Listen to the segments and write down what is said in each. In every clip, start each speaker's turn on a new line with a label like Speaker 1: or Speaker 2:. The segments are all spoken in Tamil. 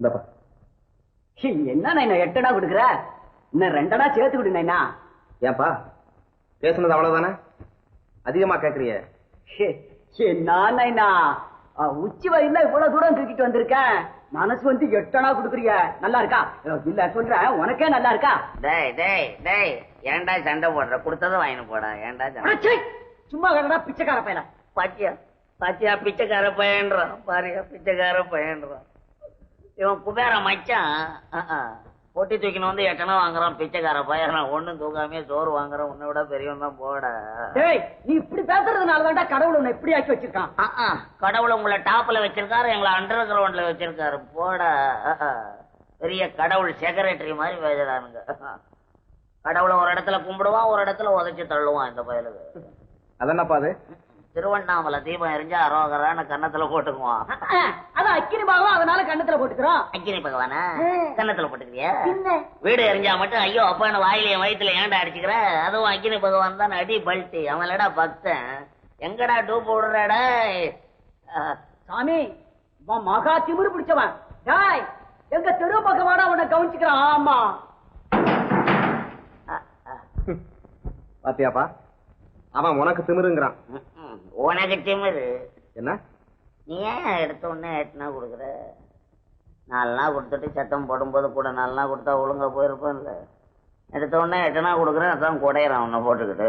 Speaker 1: இல்லப்பா.
Speaker 2: என்ன நைனா 8 அணா கொடுக்குற? இன்னும் 2 அணா சேர்த்து விடு நைனா.
Speaker 1: ஏன்பா பேசுனது அவ்வளவுதானே? அதிகமா கேக்குறிய?
Speaker 2: என்ன நைனா உச்சி வயல்ல இவ்வளவு தூரம் தூக்கிட்டு வந்திருக்கேன், மனசு வந்து 8 அணா கொடுக்குறீங்க. நல்லா இருக்கா? இல்ல சொல்றேன், உனக்கே நல்லா இருக்கா?
Speaker 3: டேய் டேய் டேய், ஏன்டா சண்டை போடுற? கொடுத்ததும் வாங்கி போடா. ஏன்டா சண்டை?
Speaker 2: சும்மா கடனா பிச்சைக்கார பையல.
Speaker 3: பாத்தியா பாத்தியா, பிச்சைக்கார பையன்றான் பாரியா, பிச்சைக்கார பையன்றான். இவன் குபேர மச்சான். பொட்டி தூக்கின்னு வந்து 8 அணா வாங்குறான் பிச்சைக்கார பையன். ஒண்ணும் தூக்காமே சோறு வாங்குறான். உன்னை விட பெரியவன் தான் போட.
Speaker 2: நீ இப்படி பேசுறதுனால தான்டா கடவுள் உன்னை இப்படி ஆக்கி வச்சிருக்கான்.
Speaker 3: கடவுள் உங்களை டாப்ல வச்சிருக்காரு, எங்களை அண்டர் கிரவுண்ட்ல வச்சிருக்காரு. போட. பெரிய கடவுள் செக்ரட்டரி மாதிரி பேசுறானுங்க. கடவுளை ஒரு இடத்துல கும்பிடுவான், ஒரு இடத்துல உதைச்சு தள்ளுவான் இந்த பயலுக்கு.
Speaker 1: அதென்னப்பா அது?
Speaker 3: திருவண்ணாமலை தீபம் எரிஞ்சா அரோகரான கன்னத்துல போட்டுக்குவான்.
Speaker 2: அது அக்கினி பாகம், அதனால கண்ணத்துல போட்டுக்கிறோம்.
Speaker 3: அக்கினி பகவானா கன்னத்துல போட்டுக்கிறியா? வீடு எரிஞ்சா மட்டும் ஐயோ அப்பான்னு வாயிலையும் வயிற்றுல ஏன்டா அடிச்சுக்கிற? அதுவும் அக்கினி பகவான் தான் அடி பல்ட்டி. அவன்லடா பக்தன். எங்கடா டூப் விடுறாடா
Speaker 2: சாமி? மகா திமிரு பிடிச்சவன். எங்க தெரு பகவானா உன்னை கவனிச்சுக்கிறான். ஆமா
Speaker 1: பாத்தியாப்பா, அவன் உனக்கு திமிருங்கிறான்.
Speaker 3: உனக்கு திமிரு
Speaker 1: என்ன?
Speaker 3: நீ ஏன் எடுத்த உடனே 8 அணா கொடுக்குற? 4 அணா கொடுத்துட்டு சத்தம் போடும்போது கூட 4 அணா கொடுத்தா ஒழுங்கா போயிருப்பேன்ல. எடுத்த உடனே 8 அணா கொடுக்குறேன், அதான் குடையிறான் உன்னை போட்டுக்கிட்டு.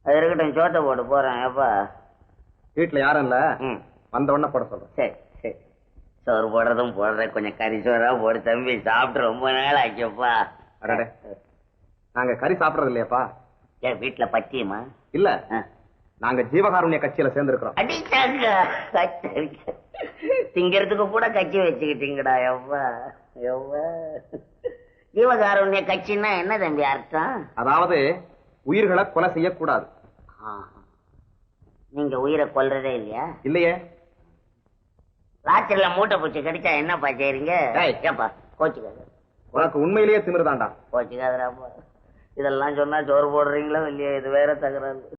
Speaker 3: அது இருக்கட்டும், சோத்தை போட்டு போறேன். எப்பா
Speaker 1: வீட்டுல யாரும் இல்ல, வந்த உடனே போட சொல்றேன்.
Speaker 3: சரி சரி, சோறு போடுறதும் போடுறேன். கொஞ்சம் கறி சோறா போடு தம்பி, சாப்பிட்டு ரொம்ப நாள் ஆக்கியப்பா.
Speaker 1: அடடே, நாங்க கறி சாப்பிடறது இல்லையாப்பா.
Speaker 3: ஏன் வீட்டுல பச்சியமா?
Speaker 1: இல்ல, நாங்க ஜீவகாருண்ய கட்சியில சேர்ந்திருக்கிறோம்.
Speaker 3: அடிச்சாங்க திங்கிறதுக்கு கூட கட்சி வச்சுக்கிட்டீங்கடா. எவ்வா எவ்வா, ஜீவகாருண்ய கட்சின்னா என்ன தம்பி அர்த்தம்?
Speaker 1: அதாவது உயிர்களை கொலை செய்யக்கூடாது.
Speaker 3: நீங்க உயிரை கொல்றதே இல்லையா?
Speaker 1: இல்லையே.
Speaker 3: ராத்திரில மூட்டை பூச்சி கடிச்சா என்னப்பா செய்றீங்க? ஏப்பா கோச்சுக்காத.
Speaker 1: உனக்கு உண்மையிலேயே திமிருதாண்டா.
Speaker 3: கோச்சுக்காதராப்பா. இதெல்லாம் சொன்னா சோறு போடுறீங்களோ இல்லையா? இது வேற தகராறு.